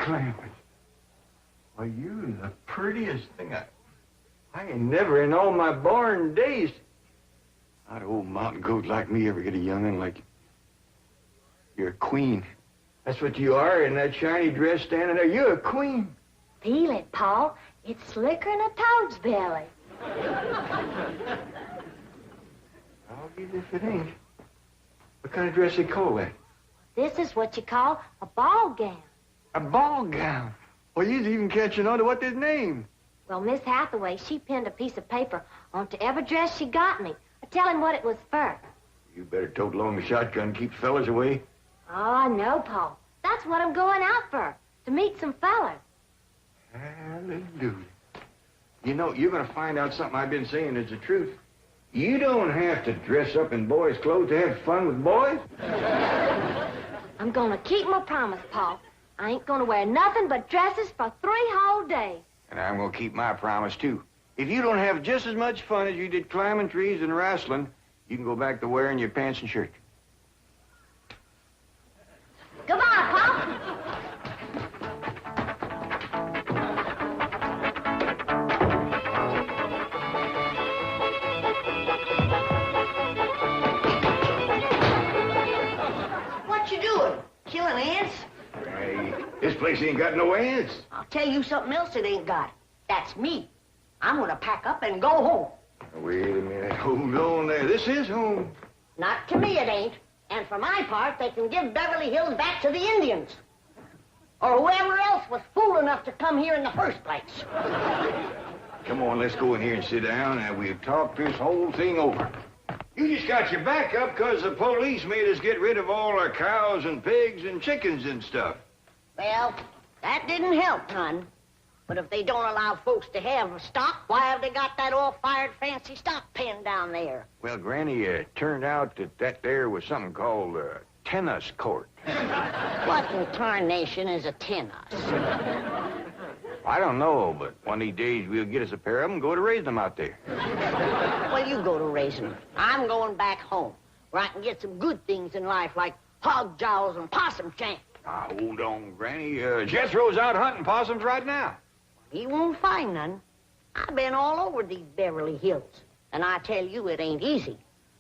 Clampetts. Why, you the prettiest thing I ain't never in all my born days. How'd an old mountain goat like me ever get a young'un like you? You're a queen. That's what you are in that shiny dress standing there. You're a queen. Feel it, Paul. It's slicker than a toad's belly. I'll give you if it ain't. What kind of dress they call that? This is what you call a ball gown. A ball gown? Well, you's even catching on to what they's named. Well, Miss Hathaway, she pinned a piece of paper onto every dress she got me, telling what it was for. You better tote along the shotgun and keep fellas away. Oh, I know, Paul. That's what I'm going out for, to meet some fellas. Hallelujah. You know, you're going to find out something I've been saying is the truth. You don't have to dress up in boys' clothes to have fun with boys. I'm going to keep my promise, Paul. I ain't going to wear nothing but dresses for 3 whole days. And I'm going to keep my promise, too. If you don't have just as much fun as you did climbing trees and wrestling, you can go back to wearing your pants and shirt. Goodbye, Paul. What you doing? Killing ants? Hey, this place ain't got no ants. I'll tell you something else it ain't got. That's me. I'm gonna pack up and go home. Wait a minute. Hold on there. This is home. Not to me, it ain't. And for my part, they can give Beverly Hills back to the Indians. Or whoever else was fool enough to come here in the first place. Come on, let's go in here and sit down, and we'll talk this whole thing over. You just got your back up because the police made us get rid of all our cows and pigs and chickens and stuff. Well, that didn't help none. But if they don't allow folks to have stock, why have they got that all-fired fancy stock pen down there? Well, Granny, it turned out that there was something called a tennis court. What in tarnation is a tennis? I don't know, but one of these days we'll get us a pair of them and go to raise them out there. Well, you go to raising them. I'm going back home, where I can get some good things in life, like hog jowls and possum shank. Now, hold on, Granny. Jethro's out hunting possums right now. He won't find none. I've been all over these Beverly Hills, and I tell you, it ain't easy.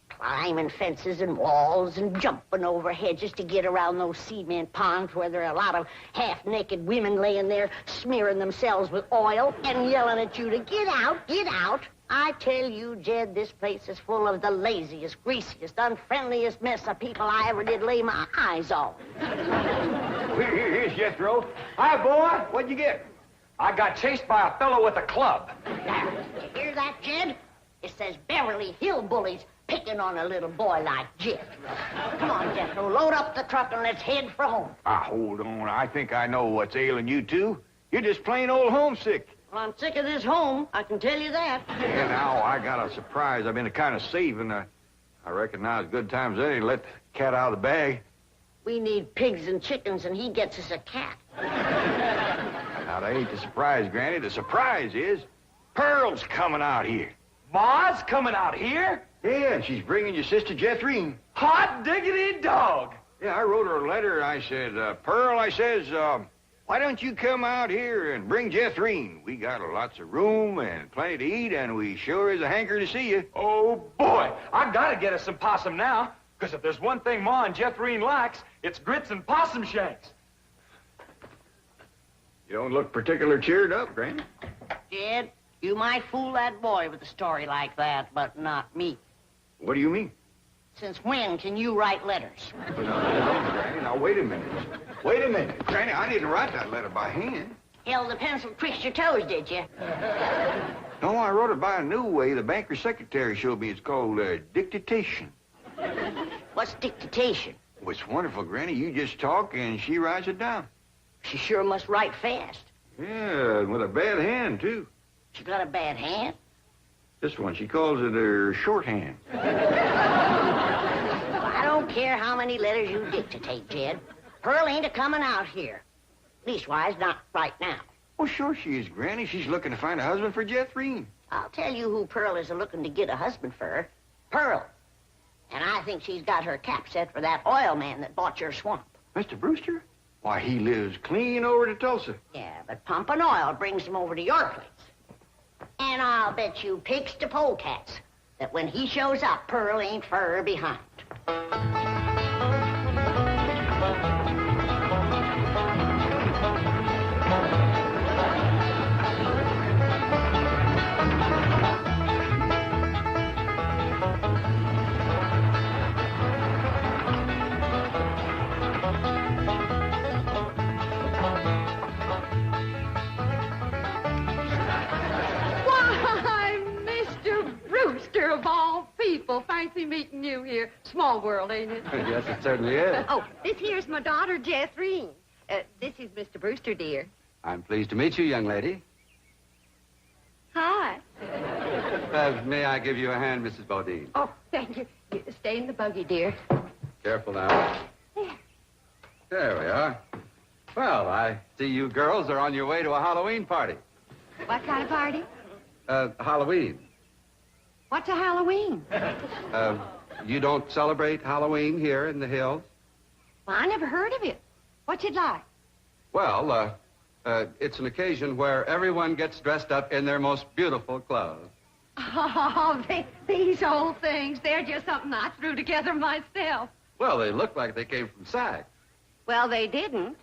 Climbing fences and walls and jumping over hedges to get around those cement ponds where there are a lot of half-naked women laying there smearing themselves with oil and yelling at you to get out, get out. I tell you, Jed, this place is full of the laziest, greasiest, unfriendliest mess of people I ever did lay my eyes on. Here's Jethro. Hi, boy. What'd you get? I got chased by a fellow with a club. Now, did you hear that, Jed? It says Beverly Hillbillies picking on a little boy like Jed. Come on, Jethro, load up the truck and let's head for home. Hold on. I think I know what's ailing you two. You're just plain old homesick. Well, I'm sick of this home, I can tell you that. Yeah, now I got a surprise. I've been kind of saving. I reckon now's good times any to let the cat out of the bag. We need pigs and chickens, and he gets us a cat. Now, that ain't the surprise, Granny. The surprise is Pearl's coming out here. Ma's coming out here? Yeah, and she's bringing your sister Jethrine. Hot diggity dog. Yeah, I wrote her a letter. I said, Pearl, I says, why don't you come out here and bring Jethrine? We got lots of room and plenty to eat, and we sure is a hanker to see you. Oh, boy. I gotta get us some possum now, because if there's one thing Ma and Jethrine likes, it's grits and possum shanks. You don't look particular cheered up, Granny. Jed, you might fool that boy with a story like that, but not me. What do you mean? Since when can you write letters? Granny, now, wait a minute. Wait a minute. Granny, I didn't write that letter by hand. Held the pencil betwixt your toes, did you? No, I wrote it by a new way. The banker's secretary showed me. It's called dictation. What's dictation? Oh, it's wonderful, Granny. You just talk, and she writes it down. She sure must write fast. Yeah, with a bad hand, too. She got a bad hand? This one, she calls it her shorthand. I don't care how many letters you dictate, Jed. Pearl ain't a-coming out here. Leastwise, not right now. Oh, sure she is, Granny. She's looking to find a husband for Jethrine. I'll tell you who Pearl is looking to get a husband for. Pearl. And I think she's got her cap set for that oil man that bought your swamp. Mr. Brewster? Why, he lives clean over to Tulsa. Yeah, but pumping oil brings him over to your place. And I'll bet you pigs to polecats that when he shows up, Pearl ain't fur behind. Of all people, fancy meeting you here. Small world, ain't it? Yes, it certainly is. Oh, this here's my daughter, Jethreen. This is Mr. Brewster, dear. I'm pleased to meet you, young lady. Hi. May I give you a hand, Mrs. Bodine? Oh, thank you. Stay in the buggy, dear. Careful now. There we are. Well, I see you girls are on your way to a Halloween party. What kind of party? Halloween. What's a Halloween? You don't celebrate Halloween here in the hills? Well, I never heard of it. What's it like? Well, it's an occasion where everyone gets dressed up in their most beautiful clothes. Oh, these old things, they're just something I threw together myself. Well, they look like they came from Saks. Well, they didn't.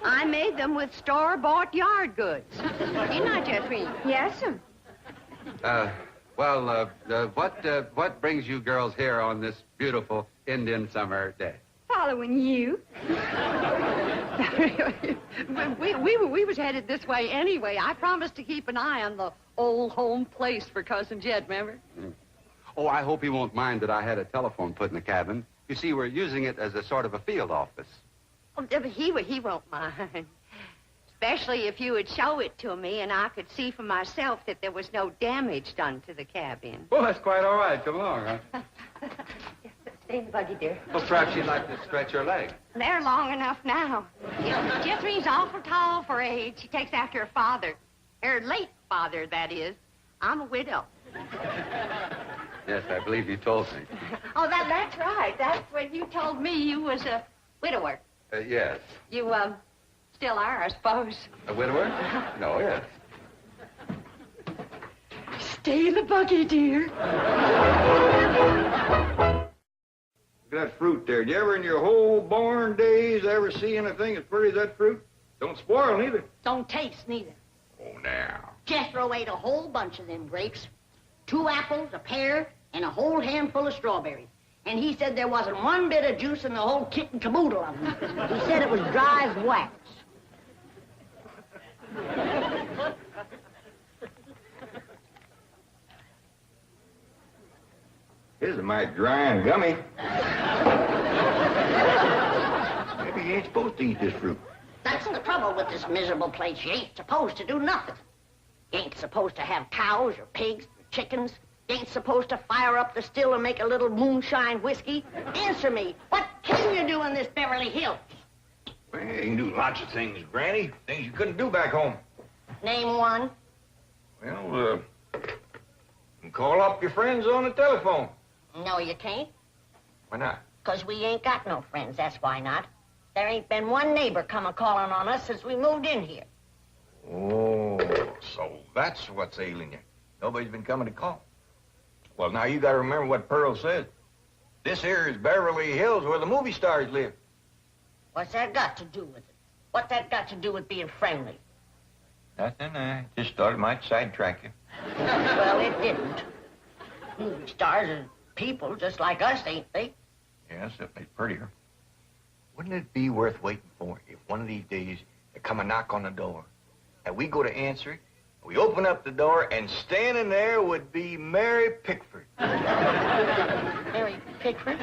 I made them with store-bought yard goods. Didn't I, Jethreen? Yes, sir. Well, what brings you girls here on this beautiful Indian summer day? Following you. we was headed this way anyway. I promised to keep an eye on the old home place for Cousin Jed, remember? Oh, I hope he won't mind that I had a telephone put in the cabin. You see, we're using it as a sort of a field office. Oh, he won't mind. Especially if you would show it to me and I could see for myself that there was no damage done to the cabin. Well, that's quite all right. Come along, huh? Stay in the buggy, dear. Well, perhaps you'd like to stretch your legs. They're long enough now. Jethreen's awful tall for age. She takes after her father. Her late father, that is. I'm a widow. Yes, I believe you told me. Oh, that's right. That's when you told me you was a widower. Yes. You, still are, I suppose. A widower? No, yes. Stay in the buggy, dear. Look at that fruit there. Did you ever in your whole born days ever see anything as pretty as that fruit? Don't spoil neither. Don't taste neither. Oh, now. Jethro ate a whole bunch of them grapes. 2 apples, a pear, and a whole handful of strawberries. And he said there wasn't one bit of juice in the whole kit and caboodle of them. He said it was dry as wax. This is mighty dry and gummy. Maybe you ain't supposed to eat this fruit. That's the trouble with this miserable place. You ain't supposed to do nothing. You ain't supposed to have cows or pigs or chickens. You ain't supposed to fire up the still and make a little moonshine whiskey. Answer me, what can you do in this Beverly Hills? Well, you can do lots of things, Granny. Things you couldn't do back home. Name one. Well, you can call up your friends on the telephone. No, you can't. Why not? 'Cause we ain't got no friends, that's why not. There ain't been one neighbor come a-calling on us since we moved in here. Oh, so that's what's ailing you. Nobody's been coming to call. Well, now you got to remember what Pearl said. This here is Beverly Hills where the movie stars live. What's that got to do with it? What's that got to do with being friendly? Nothing. I just thought it might sidetrack you. Well, it didn't. Movie stars are people just like us, ain't they? Yeah, except they're prettier. Wouldn't it be worth waiting for if one of these days there come a knock on the door and we go to answer it, we open up the door, and standing there would be Mary Pickford. Mary Pickford?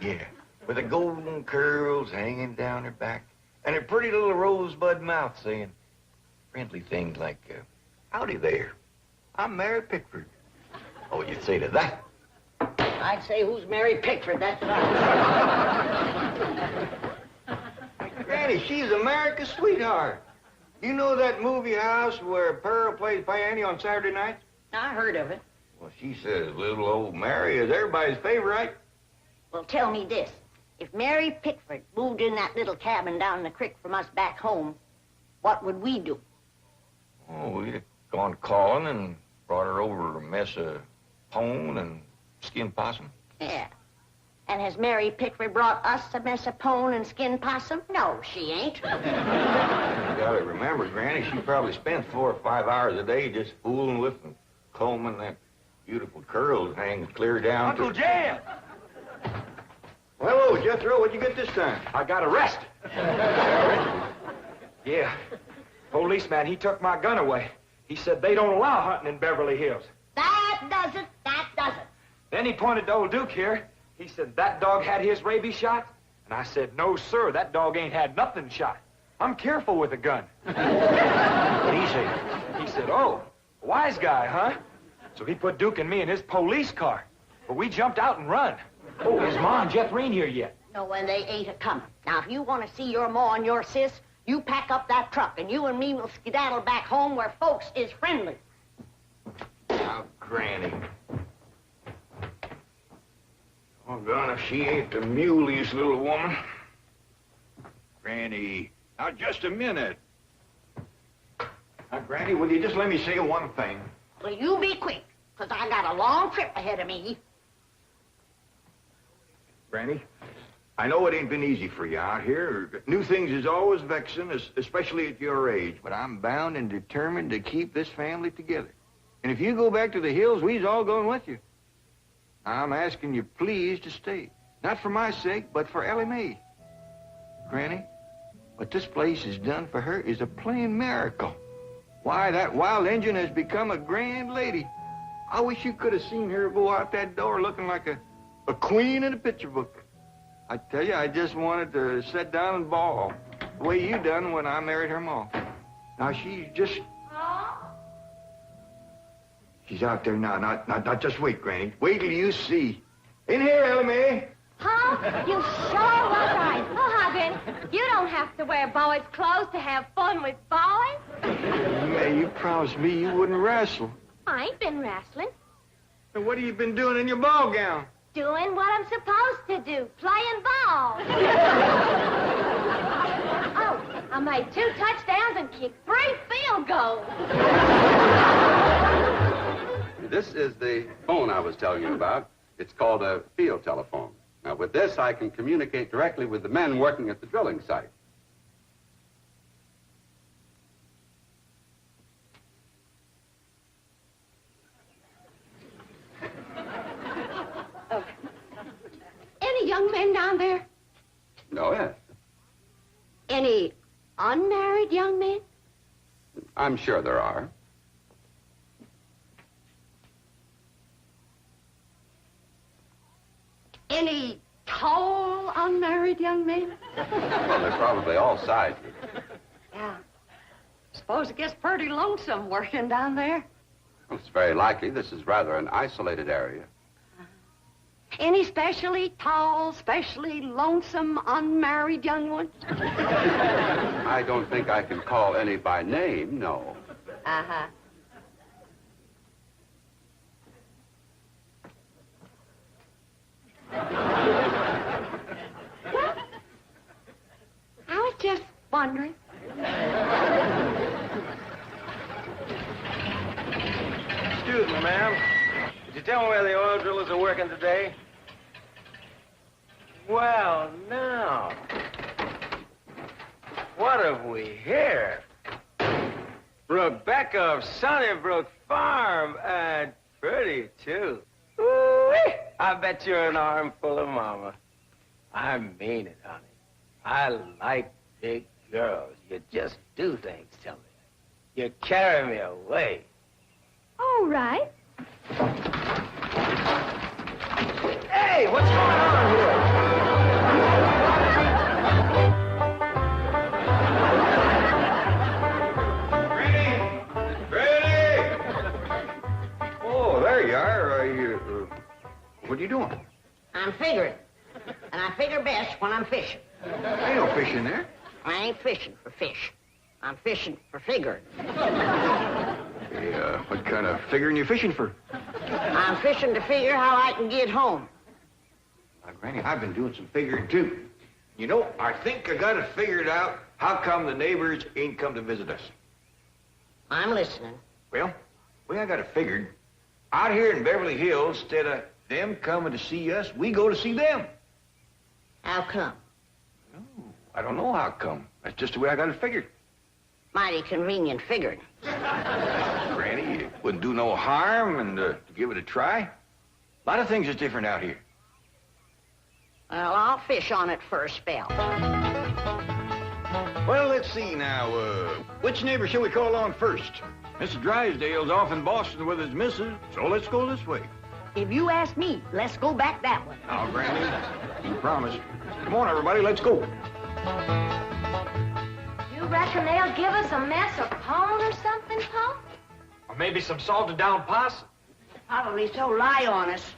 Yeah, with the golden curls hanging down her back and her pretty little rosebud mouth saying friendly things like, howdy there, I'm Mary Pickford. Oh, you'd say to that? I'd say, who's Mary Pickford? That's right. Granny, she's America's sweetheart. You know that movie house where Pearl plays Piano on Saturday nights? I heard of it. Well, she says little old Mary is everybody's favorite. Well, tell me this. if Mary Pickford moved in that little cabin down the creek from us back home, what would we do? Oh, we'd have gone calling and brought her over a mess of pone and skinned possum. Yeah. And has Mary Pickford brought us a mess of pone and skinned possum? No, she ain't. You gotta remember, Granny, she probably spent 4 or 5 hours a day just fooling with and combing that beautiful curls hanging clear down Uncle Jam! Well, hello, Jethro. What'd you get this time? I got arrested. Yeah. Policeman, he took my gun away. He said they don't allow hunting in Beverly Hills. That does it. That does it. Then he pointed to old Duke here. He said, that dog had his rabies shot? And I said, no, sir, that dog ain't had nothing shot. I'm careful with a gun. What'd he say? He said, oh, wise guy, huh? So he put Duke and me in his police car. But we jumped out and run. Oh, is Ma and Jethro here yet? No, and they ain't a-coming. Now, if you want to see your ma and your sis, you pack up that truck, and you and me will skedaddle back home where folks is friendly. Now, Granny. Oh, God, if she ain't the muliest little woman. Granny, now, just a minute. Now, Granny, will you just let me say one thing? Well, you be quick, because I got a long trip ahead of me. Granny, I know it ain't been easy for you out here. New things is always vexing, especially at your age. But I'm bound and determined to keep this family together. And if you go back to the hills, we's all going with you. I'm asking you, please, to stay. Not for my sake, but for Ellie Mae. Granny, what this place has done for her is a plain miracle. Why, that wild Injun has become a grand lady. I wish you could have seen her go out that door looking like a queen in a picture book. I tell you, I just wanted to sit down and bawl, the way you done when I married her ma. Now, she's just... She's out there now. Not just wait, Granny. Wait till you see. In here, Ellie Mae. Huh? You sure was right. Oh, Hoggin, you don't have to wear boys' clothes to have fun with boys. May, you promised me you wouldn't wrestle. I ain't been wrestling. Then what have you been doing in your ball gown? Doing what I'm supposed to do, playing ball. Oh, I made 2 touchdowns and kicked 3 field goals. This is the phone I was telling you about. It's called a field telephone. Now, with this, I can communicate directly with the men working at the drilling site. Any young men down there? No, yes. Any unmarried young men? I'm sure there are. Any tall, unmarried young men? Well, they're probably all sizes. Yeah. Suppose it gets pretty lonesome working down there. Well, it's very likely this is rather an isolated area. Any specially tall, specially lonesome, unmarried young ones? I don't think I can call any by name, no. Uh-huh. Well, I was just wondering. Excuse me, ma'am. Could you tell me where the oil drillers are working today? Well, now. What have we here? Rebecca of Sunnybrook Farm. And pretty, too. Ooh-wee. I bet you're an armful of mama. I mean it, honey. I like big girls. You just do things to me. You carry me away. All right. Hey, what's going on here? Oh, there you are. What are you doing? I'm figuring. And I figure best when I'm fishing. Ain't no fish in there. I ain't fishing for fish. I'm fishing for figuring. Hey, what kind of figuring you fishing for? I'm fishing to figure how I can get home. Now, Granny, I've been doing some figuring, too. You know, I think I got it figured out how come the neighbors ain't come to visit us. I'm listening. Well, the way I got it figured, out here in Beverly Hills, instead of them coming to see us, we go to see them. How come? Oh, I don't know how come. That's just the way I got it figured. Mighty convenient figuring. Granny, it wouldn't do no harm and to give it a try. A lot of things is different out here. Well, I'll fish on it for a spell. Well, let's see now. Which neighbor shall we call on first? Mr. Drysdale's off in Boston with his missus, so let's go this way. If you ask me, let's go back that way. Now, Granny, you promised. Come on, everybody, let's go. You reckon they'll give us a mess of pone or something, Paul? Or maybe some salted down possum. Probably so lie on us.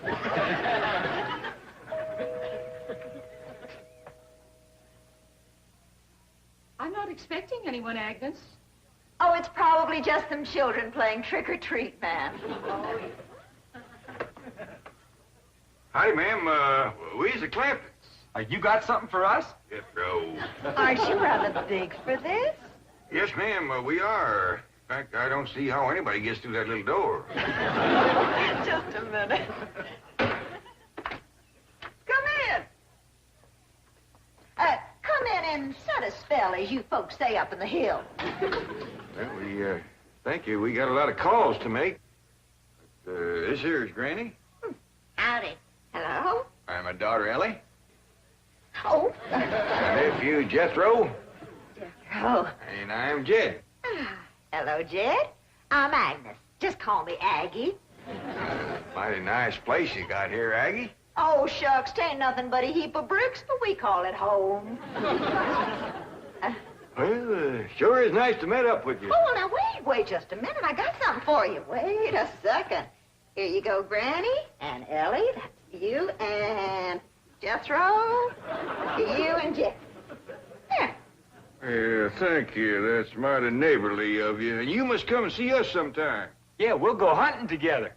I'm not expecting anyone, Agnes. Oh, it's probably just some children playing trick-or-treat, ma'am. Howdy, ma'am. We's the Clampetts. You got something for us? Yes, bro. Aren't you rather big for this? Yes, ma'am, we are. In fact, I don't see how anybody gets through that little door. Just a minute. Come in. Come in and set a spell, as you folks say up in the hill. Well, thank you. We got a lot of calls to make. This here is Granny. Howdy. Hello? I'm my daughter, Ellie. Oh. My nephew, Jethro. Oh. And I'm Jed. Hello, Jed. I'm Agnes. Just call me Aggie. Mighty nice place you got here, Aggie. Oh, shucks, 'tain't nothing but a heap of bricks, but we call it home. Well, sure is nice to meet up with you. Oh, now, wait just a minute. I got something for you. Wait a second. Here you go, Granny, and Ellie, that's you, and Jethro, you and Jeff. There. Yeah, thank you. That's mighty neighborly of you. And you must come and see us sometime. Yeah, we'll go hunting together.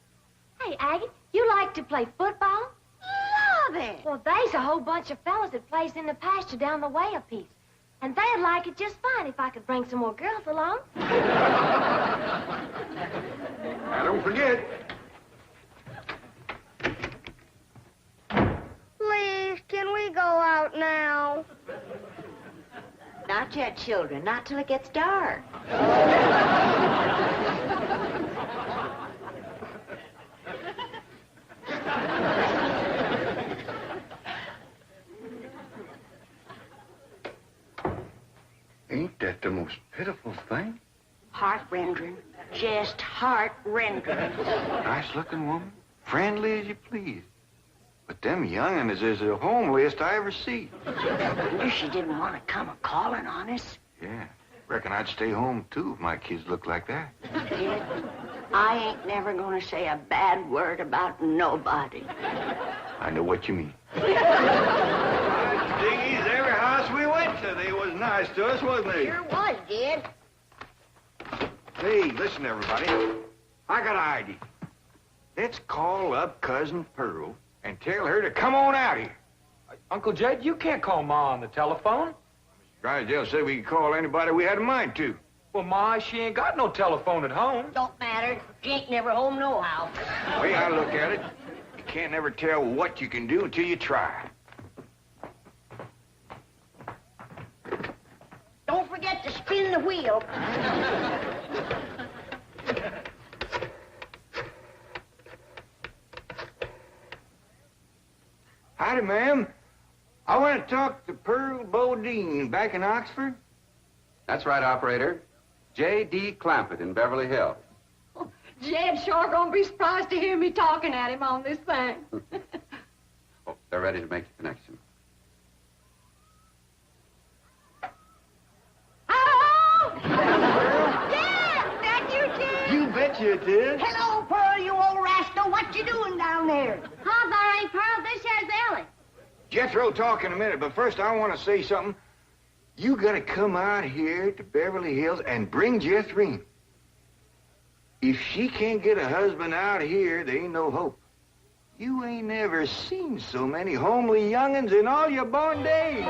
Hey, Aggie, you like to play football? Love it. Well, there's a whole bunch of fellas that plays in the pasture down the way a piece. And they'd like it just fine if I could bring some more girls along. Now, don't forget. Please, can we go out now? Not yet, children. Not till it gets dark. Ain't that the most pitiful thing? Heart-rendering. Just heart-rendering. Nice-looking woman. Friendly as you please. But them young'uns is the homeliest I ever see. If she didn't want to come a-calling on us. Yeah. Reckon I'd stay home, too, if my kids looked like that. Kid, I ain't never going to say a bad word about nobody. I know what you mean. Diggies, every house we went to, they was nice to us, wasn't they? Sure was, Dad. Hey, listen, everybody. I got an idea. Let's call up Cousin Pearl and tell her to come on out here. Uncle Jed, you can't call Ma on the telephone. Drysdale said we could call anybody we had a mind to. Well, Ma, she ain't got no telephone at home. Don't matter. She ain't never home nohow. The way I look at it, you can't never tell what you can do until you try. Don't forget to spin the wheel. Howdy, ma'am. I want to talk to Pearl Bodine back in Oxford. That's right, operator. J.D. Clampett in Beverly Hills. Jed's sure gonna be surprised to hear me talking at him on this thing. Oh, they're ready to make the connection. Hello? Dad, that you, Dad? You betcha it is. Hello, Pearl, you old rascal. What you doing down there? Huh, there ain't Pearl. This here's Ellie. Jethro talk in a minute, but first I want to say something. You gotta come out here to Beverly Hills and bring Jethrine. If she can't get a husband out here, there ain't no hope. You ain't never seen so many homely young'uns in all your born days.